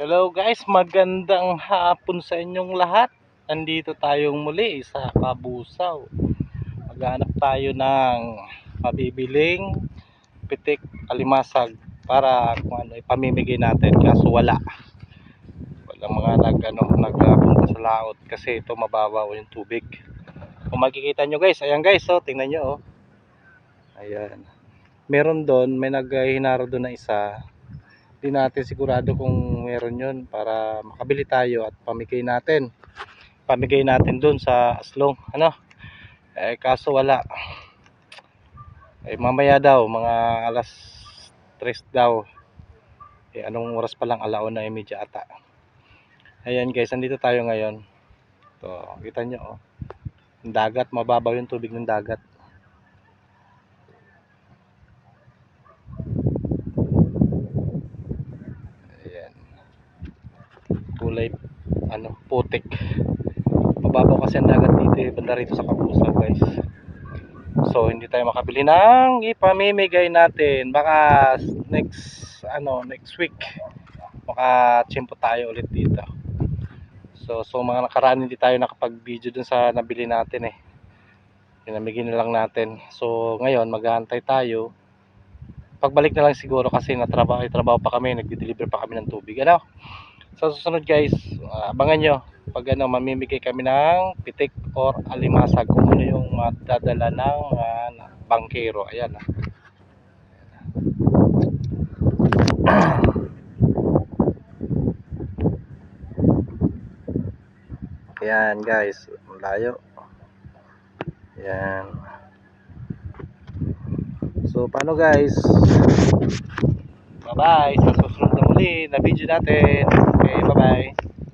Hello guys, magandang hapon sa inyong lahat. Nandito tayong muli sa Kabusaw. Maghanap tayo ng mabibiling pitik alimasag para kung ano ipamimigay natin, kaso wala mga nagpunta sa laot kasi ito mababaw yung tubig. Kung makikita nyo guys, ayan guys, oh, tingnan nyo, oh. Ayan, meron doon, may naghinaro doon na isa. Hindi natin sigurado kung meron yun para makabili tayo at pamigay natin dun sa Aslong, kaso wala. Mamaya daw mga alas 3 daw, anong oras pa lang, 1:30 ata. Ayan guys, andito tayo ngayon. To, kita nyo, oh, yung dagat, mababaw yung tubig ng dagat. Ayan, kulay putik. Mababaw kasi ang dagat dito, banda rito sa Kabusaw guys. So hindi tayo makabili ng ipamimigay natin. Baka next week makachimpo tayo ulit dito. So mga nakaraan hindi tayo nakapag-video dun sa nabili natin eh. Pinamigay na lang natin. So ngayon mag-aantay tayo. Pagbalik na lang siguro kasi trabaho pa kami, nagde-deliver pa kami ng tubig. Sa susunod guys, abangan nyo pag mamimigay kami ng pitik or alimasag kung ano yung madadala ng bangkero. Ayan. Ayan guys, malayo. Ayan. So paano guys, bye bye sa susunod na muli na video natin. Okay, bye bye.